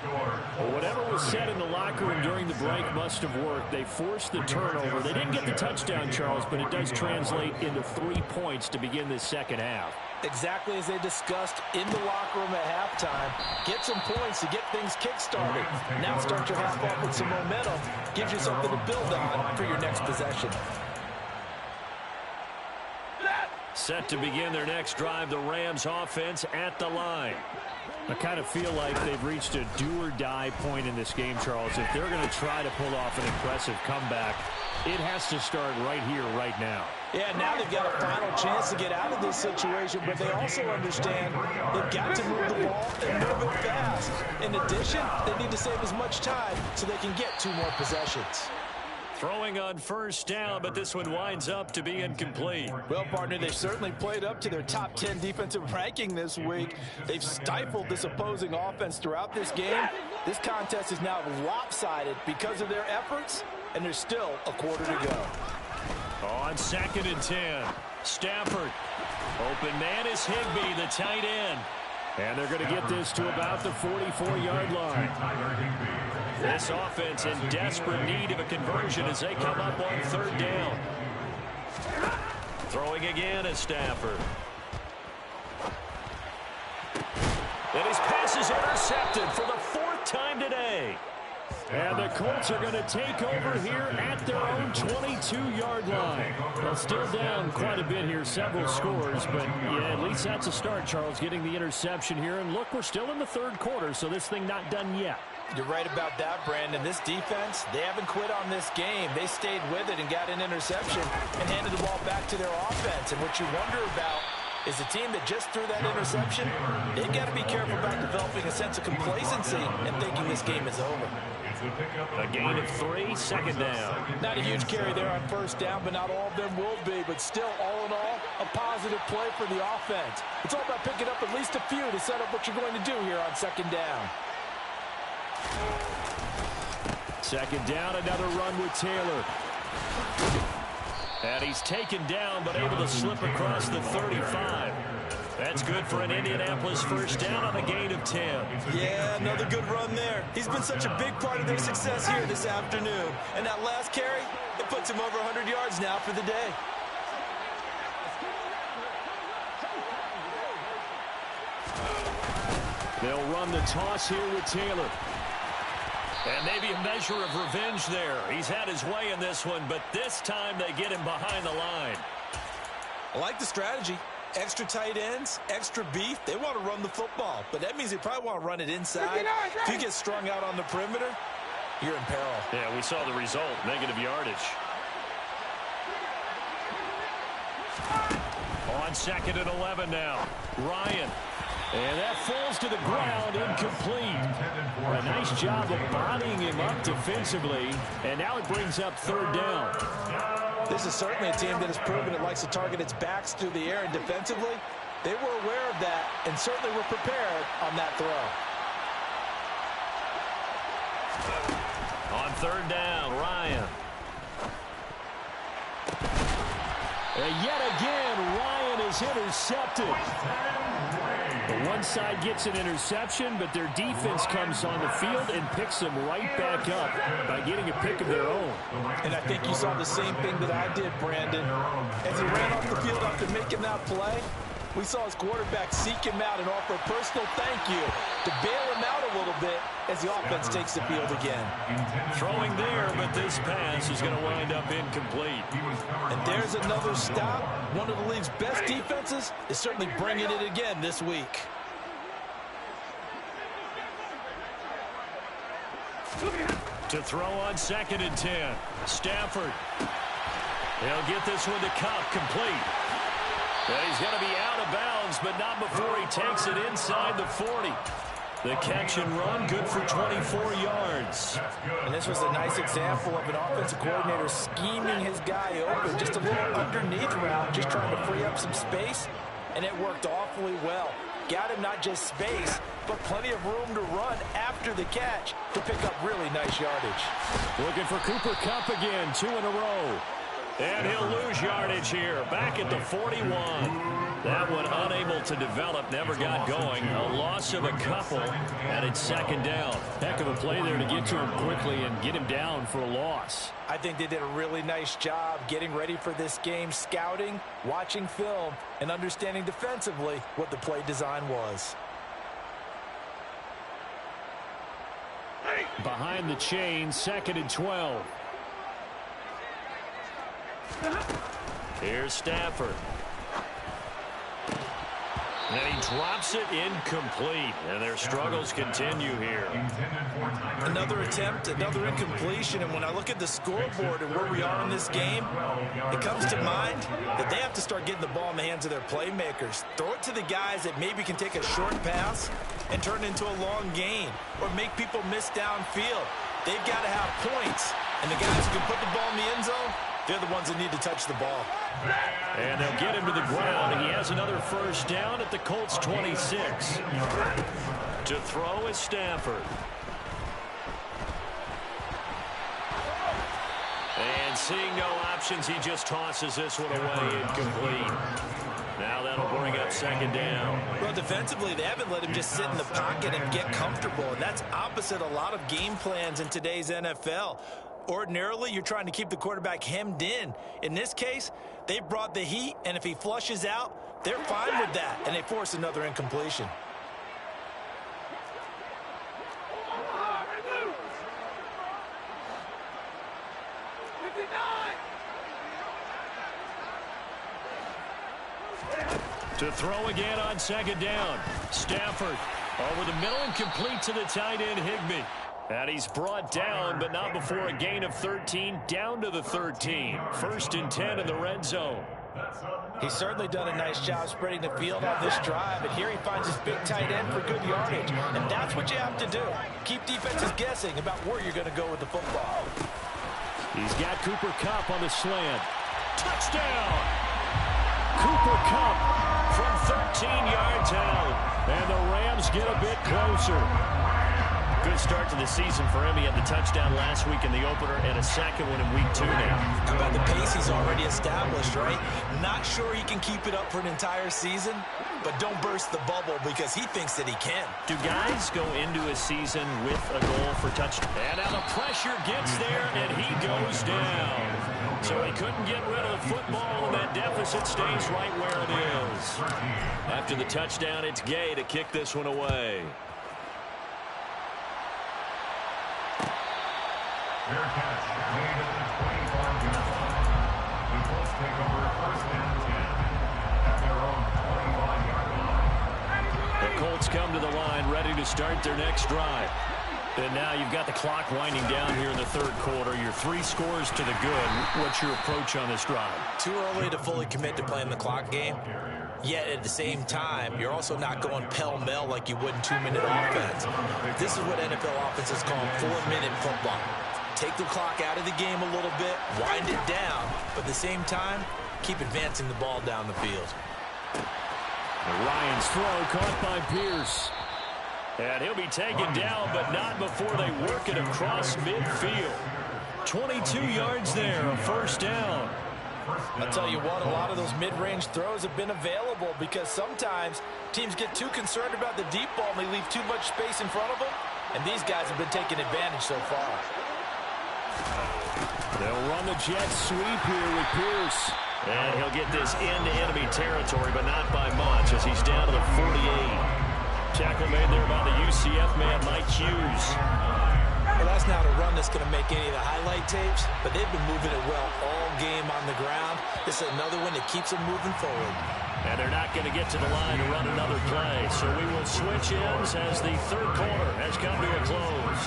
Well, whatever was said in the locker room during the break must have worked. They forced the turnover. They didn't get the touchdown, Charles, but it does translate into 3 points to begin this second half. Exactly as they discussed in the locker room at halftime. Get some points to get things kick-started. Now start your half off with some momentum. Gives you something to build on for your next possession. Set to begin their next drive, the Rams offense at the line. I kind of feel like they've reached a do-or-die point in this game, Charles. If they're going to try to pull off an impressive comeback, it has to start right here, right now. Yeah, now they've got a final chance to get out of this situation, but they also understand they've got to move the ball and move it fast. In addition, they need to save as much time so they can get 2 more possessions. Throwing on first down, but this one winds up to be incomplete. Well, partner, they've certainly played up to their top 10 defensive ranking this week. They've stifled this opposing offense throughout this game. This contest is now lopsided because of their efforts, and there's still a quarter to go. On 2nd and 10, Stafford. Open man is Higbee, the tight end. And they're going to get this to about the 44-yard line. This offense in desperate need of a conversion as they come up on 3rd down. Throwing again is Stafford. And his pass is intercepted for the 4th time today. And the Colts are going to take over here at their own 22-yard line. Well, still down quite a bit here, several scores, but yeah, at least that's a start, Charles, getting the interception here. And look, we're still in the 3rd quarter, so this thing not done yet. You're right about that, Brandon. This defense, they haven't quit on this game. They stayed with it and got an interception and handed the ball back to their offense. And what you wonder about is the team that just threw that interception, they've got to be careful about developing a sense of complacency and thinking this game is over. A gain of 3, 2nd down. Not a huge carry there on 1st down, but not all of them will be. But still, all in all, a positive play for the offense. It's all about picking up at least a few to set up what you're going to do here on 2nd down. 2nd down, another run with Taylor. And he's taken down, but able to slip across the 35. That's good for an Indianapolis 1st down on a gain of 10. Yeah, another good run there. He's been such a big part of their success here this afternoon. And that last carry, it puts him over 100 yards now for the day. They'll run the toss here with Taylor. And maybe a measure of revenge there. He's had his way in this one, but this time they get him behind the line. I like the strategy. Extra tight ends, extra beef. They want to run the football, but that means they probably want to run it inside. If you get strung out on the perimeter, you're in peril. Yeah, we saw the result, negative yardage. On 2nd and 11 now. Ryan. And that falls to the ground, incomplete. A nice job of bodying him up defensively. And now it brings up 3rd down. This is certainly a team that has proven it likes to target its backs through the air, and defensively, they were aware of that and certainly were prepared on that throw. On 3rd down, Ryan. And yet again, Ryan is intercepted. The one side gets an interception, but their defense comes on the field and picks them right back up by getting a pick of their own. And I think you saw the same thing that I did, Brandon. As he ran off the field after making that play, we saw his quarterback seek him out and offer a personal thank you to bail him out a little bit as the offense takes the field again. Throwing there, but this pass is going to wind up incomplete. And there's another stop. One of the league's best defenses is certainly bringing it again this week. To throw on 2nd and 10. Stafford. He'll get this one to Cup, complete. And he's going to be out of bounds, but not before he takes it inside the 40. The catch and run, good for 24 yards. And this was a nice example of an offensive coordinator scheming his guy open. Just a little underneath route, just trying to free up some space. And it worked awfully well. Got him not just space, but plenty of room to run after the catch to pick up really nice yardage. Looking for Cooper Kupp again, 2 in a row. And he'll lose yardage here, back at the 41. That one unable to develop, never got going. A loss of a couple, and it's 2nd down. Heck of a play there to get to him quickly and get him down for a loss. I think they did a really nice job getting ready for this game, scouting, watching film, and understanding defensively what the play design was. Behind the chain, 2nd and 12. Here's Stafford. And he drops it incomplete. And their struggles continue here. Another attempt, another incompletion. And when I look at the scoreboard and where we are in this game, it comes to mind that they have to start getting the ball in the hands of their playmakers. Throw it to the guys that maybe can take a short pass and turn it into a long gain or make people miss downfield. They've got to have points. And the guys who can put the ball in the end zone, they're the ones that need to touch the ball. And they'll get him to the ground, and he has another 1st down at the Colts 26. To throw is Stafford. And seeing no options, he just tosses this one away incomplete. Now that'll bring up second down. Well, defensively, they haven't let him just sit in the pocket and get comfortable, and that's opposite a lot of game plans in today's NFL. Ordinarily, you're trying to keep the quarterback hemmed in. In this case, they brought the heat, and if he flushes out, they're fine with that, and they force another incompletion. To throw again on second down. Stafford over the middle and complete to the tight end, Higbee. And he's brought down, but not before a gain of 13, down to the 13. 1st and 10 in the red zone. He's certainly done a nice job spreading the field on this drive, and here he finds his big tight end for good yardage. And that's what you have to do. Keep defenses guessing about where you're going to go with the football. He's got Cooper Kupp on the slant. Touchdown! Cooper Kupp from 13 yards out, and the Rams get a bit closer. Good start to the season for him. He had the touchdown last week in the opener and a second one in week 2 now. How about the pace he's already established, right? Not sure he can keep it up for an entire season, but don't burst the bubble because he thinks that he can. Do guys go into a season with a goal for touchdown? And now the pressure gets there, and he goes down. So he couldn't get rid of the football, and that deficit stays right where it is. After the touchdown, it's Gay to kick this one away. Fair catch, made at the 25-yard line. The Colts take over 1st and 10 at their own 25-yard line. The Colts come to the line, ready to start their next drive. And now you've got the clock winding down here in the 3rd quarter. You're 3 scores to the good. What's your approach on this drive? Too early to fully commit to playing the clock game. Yet at the same time, you're also not going pell-mell like you would in 2-minute offense. This is what NFL offenses call 4-minute football. Take the clock out of the game a little bit, wind it down, but at the same time, keep advancing the ball down the field. Ryan's throw caught by Pierce. And he'll be taken down, but not before they work it across midfield. 22 yards there, a 1st down. I'll tell you what, a lot of those mid-range throws have been available because sometimes teams get too concerned about the deep ball and they leave too much space in front of them, and these guys have been taking advantage so far. They'll run the jet sweep here with Pierce. And he'll get this into enemy territory, but not by much as he's down to the 48. Tackle made there by the UCF man, Mike Hughes. Well, that's not a run that's going to make any of the highlight tapes, but they've been moving it well all game on the ground. This is another one that keeps them moving forward. And they're not going to get to the line to run another play, so we will switch ends as the 3rd quarter has come to a close.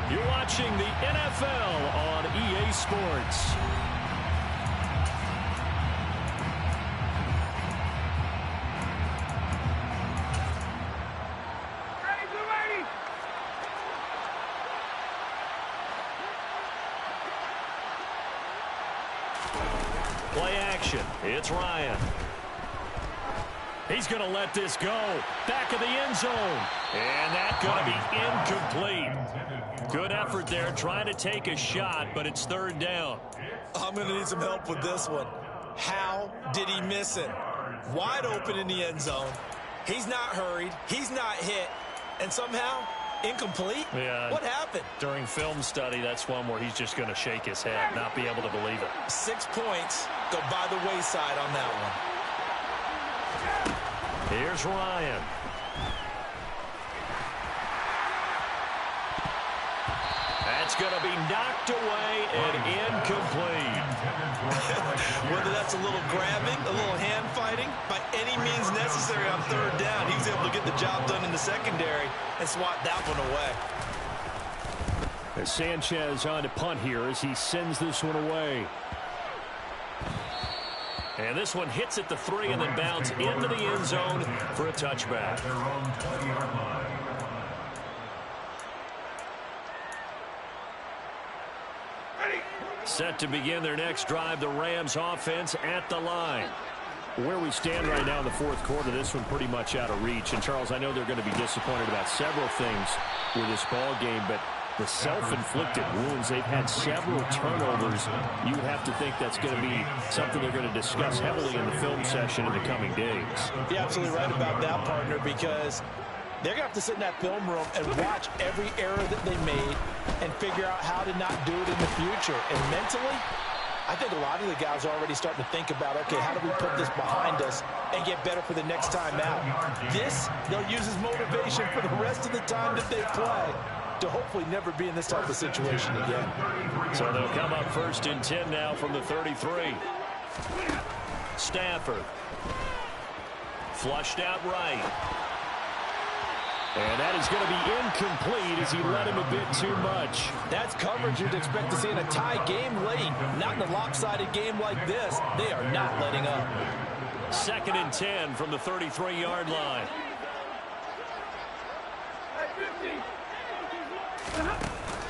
You're watching the NFL on EA Sports. Play action. It's Ryan. He's going to let this go. Back of the end zone. And that's going to be incomplete. Good effort there, trying to take a shot, but it's 3rd down. I'm going to need some help with this one. How did he miss him? Wide open in the end zone. He's not hurried. He's not hit. And somehow, incomplete? Yeah. What happened? During film study, that's one where he's just going to shake his head, not be able to believe it. 6 points go by the wayside on that one. Here's Ryan. That's going to be knocked away and incomplete. Whether that's a little grabbing, a little hand fighting, by any means necessary on 3rd down, he was able to get the job done in the secondary and swat that one away. As Sanchez on to punt here as he sends this one away. And this one hits at the 3 and then bounds into the end zone for a touchback. Their own 20-yard line. Set to begin their next drive, the Rams offense at the line. Where we stand right now in the 4th quarter, this one pretty much out of reach. And, Charles, I know they're going to be disappointed about several things with this ball game, but the self-inflicted wounds. They've had several turnovers. You have to think that's going to be something they're going to discuss heavily in the film session in the coming days. You're absolutely right about that, partner, because they're going to have to sit in that film room and watch every error that they made and figure out how to not do it in the future. And mentally, I think a lot of the guys are already starting to think about, okay, how do we put this behind us and get better for the next time out? This, they'll use as motivation for the rest of the time that they play to hopefully never be in this type of situation again. So they'll come up 1st and 10 now from the 33. Stafford. Flushed out right. And that is going to be incomplete as he led him a bit too much. That's coverage you'd expect to see in a tie game late. Not in a lopsided game like this. They are not letting up. 2nd and 10 from the 33-yard line.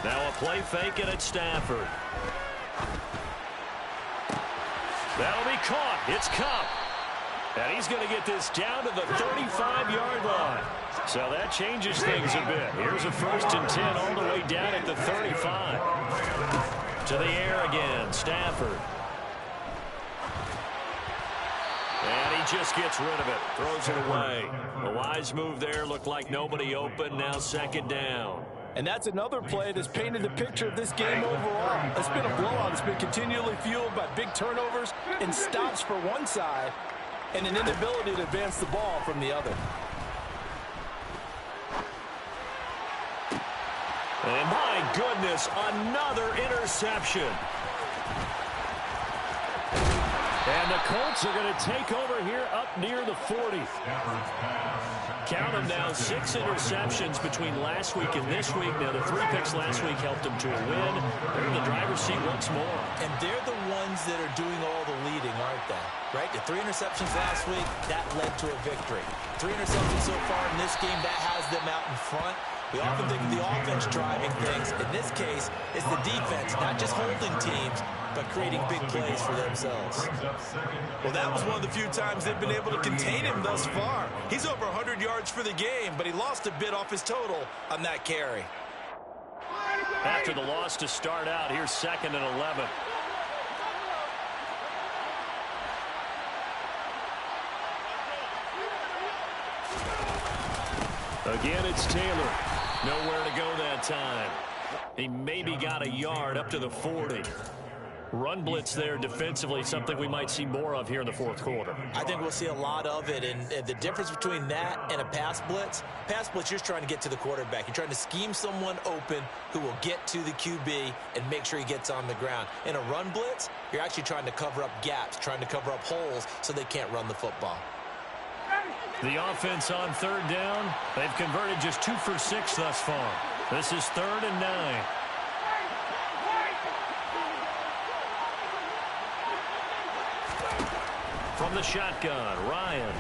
Now a play fake and it's Stafford. That'll be caught. It's Cup. And he's going to get this down to the 35-yard line. So that changes things a bit. Here's a 1st and 10 all the way down at the 35. To the air again, Stafford. And he just gets rid of it. Throws it away. A wise move there. Looked like nobody open. Now 2nd down. And that's another play that's painted the picture of this game overall. It's been a blowout. It's been continually fueled by big turnovers and stops for one side and an inability to advance the ball from the other. And my goodness, another interception. And the Colts are going to take over here up near the 40. Count them now, 6 interceptions between last week and this week. Now, the 3 picks last week helped them to a win. They're in the driver's seat once more. And they're the ones that are doing all the leading, aren't they? Right? The 3 interceptions last week, that led to a victory. 3 interceptions so far in this game, that has them out in front. We often think of the offense driving things. In this case, it's the defense, not just holding teams, but creating big plays for themselves. Well, that was one of the few times they've been able to contain him thus far. He's over 100 yards for the game, but he lost a bit off his total on that carry. After the loss to start out, here's 2nd and 11. Again, it's Taylor. Nowhere to go that time. He maybe got a yard up to the 40. Run blitz there defensively, something we might see more of here in the 4th quarter. I think we'll see a lot of it, and the difference between that and a pass blitz, you're just trying to get to the quarterback. You're trying to scheme someone open who will get to the QB and make sure he gets on the ground. In a run blitz, you're actually trying to cover up gaps, trying to cover up holes so they can't run the football. The offense on 3rd down. They've converted just 2 for 6 thus far. This is 3rd and 9. From the shotgun, Ryan.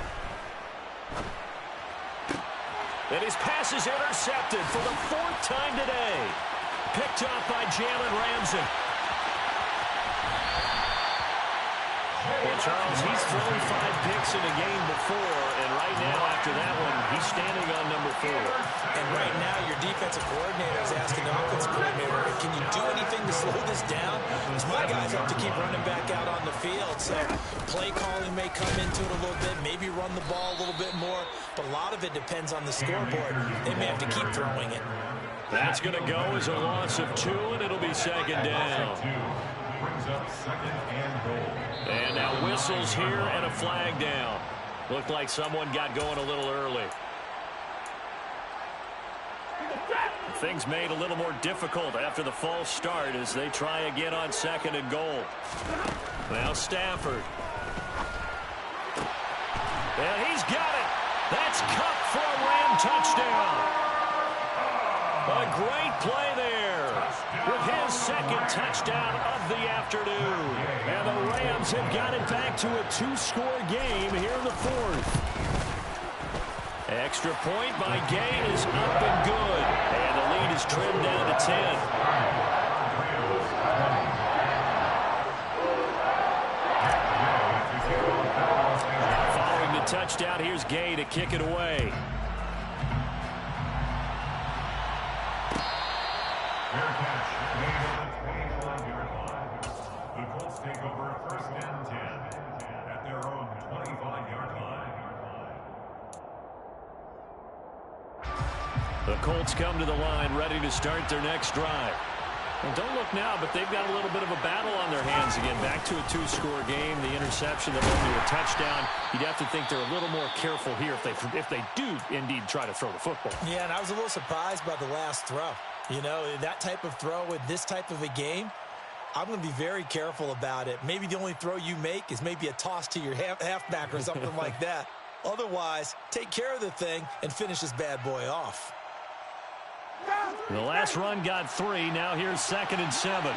And his pass is intercepted for the 4th time today. Picked off by Jalen Ramsey. Well, Charles, he's thrown 5 picks in a game before, and right now, after that one, he's standing on number 4. And right now, your defensive coordinator is asking the offensive coordinator, can you do anything to slow this down? Because my guys have to keep running back out on the field, so play calling may come into it a little bit, maybe run the ball a little bit more, but a lot of it depends on the scoreboard. They may have to keep throwing it. That's going to go as a loss of 2, and it'll be 2nd down. Brings up 2nd and goal. And now whistles here and a flag down. Looked like someone got going a little early. Things made a little more difficult after the false start as they try again on 2nd and goal. Now Stafford. And he's got it. That's Cup for a Ram touchdown. A great play there with his 2nd touchdown of the afternoon. And the Rams have got it back to a 2-score game here in the 4th. Extra point by Gain is up and good. And the lead is trimmed down to 10. Following the touchdown, here's Gay to kick it away. Fair catch made on the 25-yard line. The Colts take over first and 10 at their own 25-yard line. The Colts come to the line ready to start their next drive. Well, don't look now, but they've got a little bit of a battle on their hands again. Back to a two-score game. The interception that led to a touchdown. You'd have to think they're a little more careful here if they do indeed try to throw the football. Yeah, and I was a little surprised by the last throw. You know, that type of throw with this type of a game, I'm going to be very careful about it. Maybe the only throw you make is maybe a toss to your halfback or something like that. Otherwise, take care of the thing and finish this bad boy off. The last run got 3. Now here's 2nd and 7.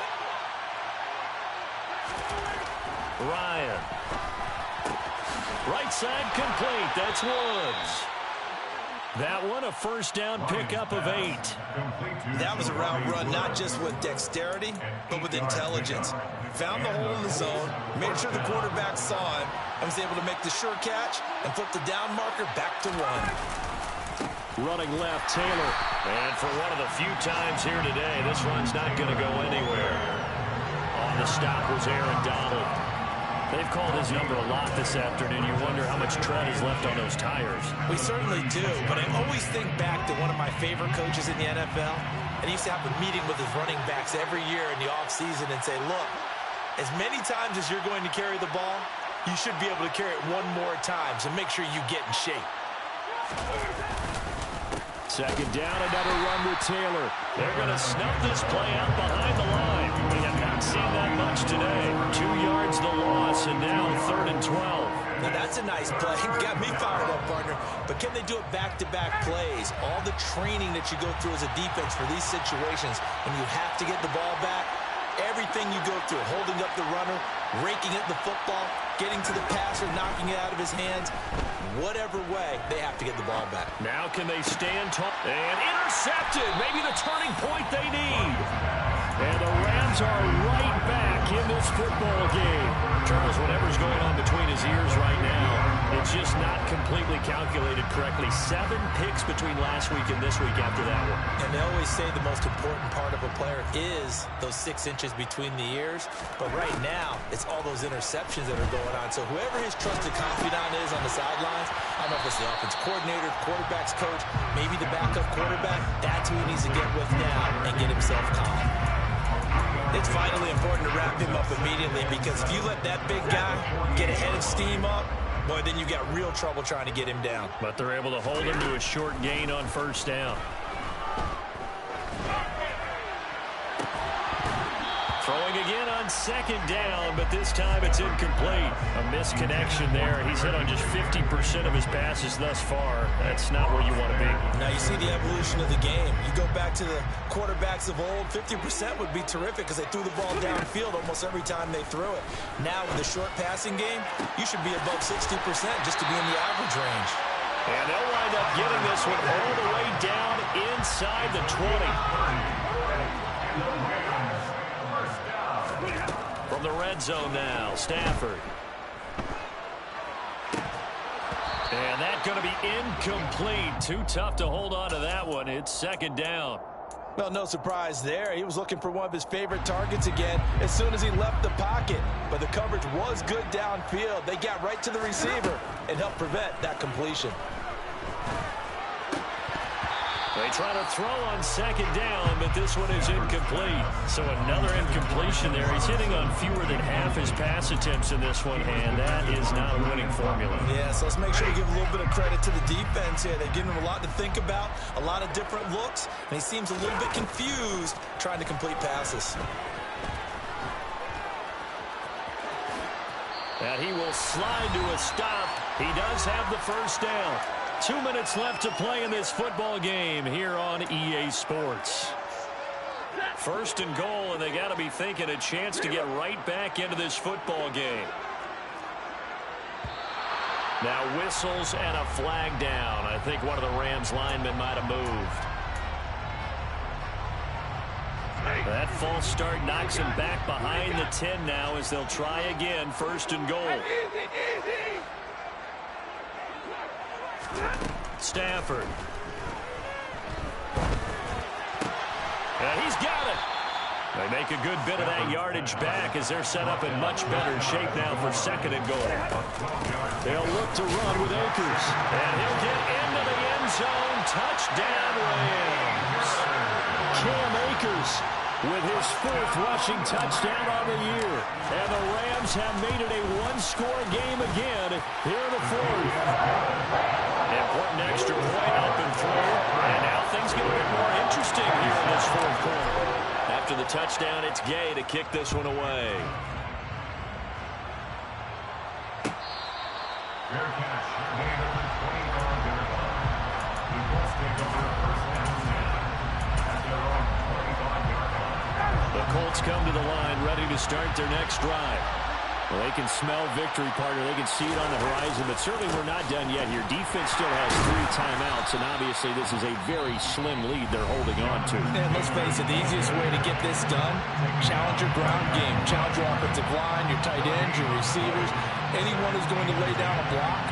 Ryan. Right side complete. That's Woods. That one a first down pickup of 8. That was a route run not just with dexterity, but with intelligence. Found the hole in the zone, made sure the quarterback saw him, and was able to make the sure catch and flip the down marker back to 1. Running left, Taylor. And for one of the few times here today, this run's not going to go anywhere. On the stop was Aaron Donald. They've called his number a lot this afternoon. You wonder how much tread is left on those tires. We certainly do, but I always think back to one of my favorite coaches in the NFL, and he used to have a meeting with his running backs every year in the offseason and say, look, as many times as you're going to carry the ball, you should be able to carry it one more time, so make sure you get in shape. 2nd down, another run with Taylor. They're going to snuff this play out behind the line. We have not seen that much today. 2 yards the loss, and now 3rd and 12. Now that's a nice play. Got me fired up, partner. But can they do it back-to-back plays? All the training that you go through as a defense for these situations, when you have to get the ball back, everything you go through, holding up the runner, raking at the football, getting to the passer, knocking it out of his hands, whatever way, they have to get the ball back. Now can they stand tall? And intercepted. Maybe the turning point they need. And the Rams are right back in this football game. Charles, whatever's going on between his ears right now, it's just not completely calculated correctly. 7 picks between last week and this week after that one. And they always say the most important part of a player is those 6 inches between the ears. But right now, it's all those interceptions that are going on. So whoever his trusted confidant is on the sidelines, I don't know if it's the offense coordinator, quarterback's coach, maybe the backup quarterback, that's who he needs to get with now and get himself calm. It's vitally important to wrap him up immediately, because if you let that big guy get a head of steam up, boy, then you got real trouble trying to get him down. But they're able to hold him to a short gain on 1st down. Throwing again on 2nd down, but this time it's incomplete. A misconnection there. He's hit on just 50% of his passes thus far. That's not where you want to be. Now you see the evolution of the game. You go back to the quarterbacks of old, 50% would be terrific because they threw the ball downfield almost every time they threw it. Now with the short passing game, you should be above 60% just to be in the average range. And they'll wind up getting this one all the way down inside the 20. From the red zone now, Stafford. And that's going to be incomplete. Too tough to hold on to that one. It's 2nd down. Well, no surprise there. He was looking for one of his favorite targets again as soon as he left the pocket. But the coverage was good downfield. They got right to the receiver and helped prevent that completion. They try to throw on 2nd down, but this one is incomplete. So another incompletion there. He's hitting on fewer than half his pass attempts in this one, and that is not a winning formula. Yeah, so let's make sure we give a little bit of credit to the defense here. They're giving him a lot to think about, a lot of different looks, and he seems a little bit confused trying to complete passes. And he will slide to a stop. He does have the 1st down. 2 minutes left to play in this football game here on EA Sports. 1st and goal, and they got to be thinking a chance to get right back into this football game. Now whistles and a flag down. I think one of the Rams linemen might have moved. That false start knocks him back behind the 10 now as they'll try again. 1st and goal. Stafford. And he's got it. They make a good bit of that yardage back as they're set up in much better shape now for second and goal. They'll look to run with Akers. And he'll get into the end zone. Touchdown, Rams. Cam Akers with his 4th rushing touchdown on the year. And the Rams have made it a one-score game again here in the 4th. Important extra point up and through. And now things get a bit more interesting here in this 4th quarter. After the touchdown, it's Gay to kick this one away. Fair catch. Gain of the 25-yard line. The Colts take over first and 10 at their own 25-yard line. The Colts come to the line ready to start their next drive. Well, they can smell victory, partner. They can see it on the horizon, but certainly we're not done yet here. Defense still has 3 timeouts, and obviously this is a very slim lead they're holding on to. And let's face it, the easiest way to get this done, challenge your ground game. Challenge your offensive line, your tight ends, your receivers, anyone who's going to lay down a block.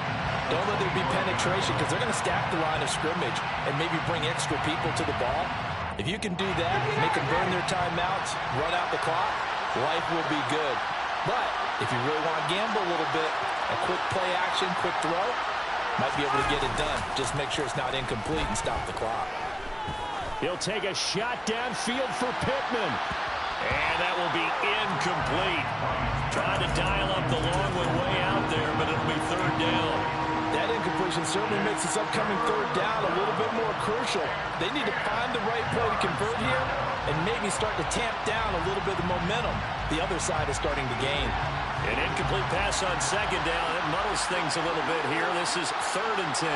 Don't let there be penetration because they're going to stack the line of scrimmage and maybe bring extra people to the ball. If you can do that, make them burn their timeouts, run out the clock, life will be good. But if you really want to gamble a little bit, a quick play action, quick throw, might be able to get it done. Just make sure it's not incomplete and stop the clock. He'll take a shot downfield for Pittman. And that will be incomplete. Trying to dial up the long one way out there, but it'll be 3rd down. That incompletion certainly makes this upcoming 3rd down a little bit more crucial. They need to find the right play to convert here and maybe start to tamp down a little bit of momentum. The other side is starting to gain. An incomplete pass on 2nd down. It muddles things a little bit here. This is 3rd and 10.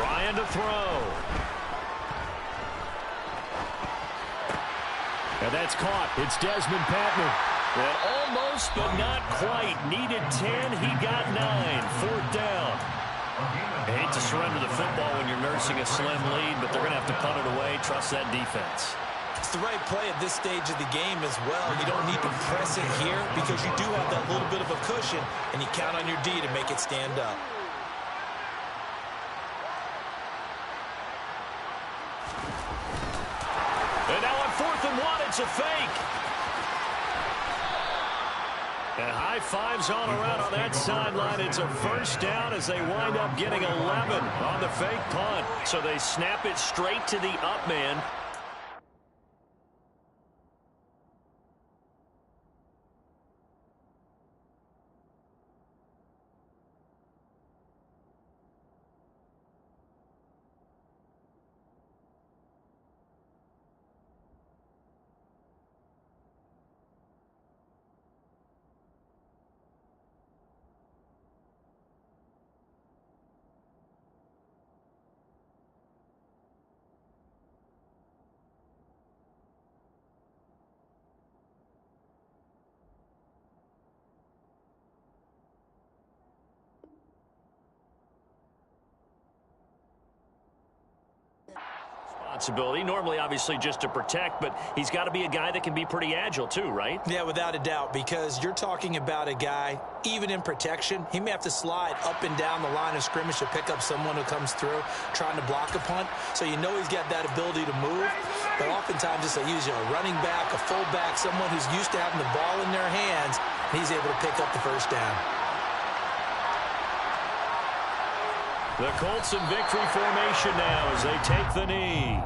Ryan to throw. And that's caught. It's Desmond Patman. And almost, but not quite. Needed 10. He got 9. 4th down. I hate to surrender the football when you're nursing a slim lead, but they're going to have to punt it away. Trust that defense. It's the right play at this stage of the game as well. You don't need to press it here because you do have that little bit of a cushion, and you count on your D to make it stand up. And now on 4th and 1, it's a fake. And high fives all around on that sideline. It's a 1st down as they wind up getting 11 on the fake punt. So they snap it straight to the up man. Responsibility, normally obviously just to protect, but he's got to be a guy that can be pretty agile too, right? Yeah, without a doubt, because you're talking about a guy, even in protection, he may have to slide up and down the line of scrimmage to pick up someone who comes through trying to block a punt. So you know he's got that ability to move, but oftentimes just a running back, a fullback, someone who's used to having the ball in their hands, and he's able to pick up the 1st down. The Colts in victory formation now as they take the knee.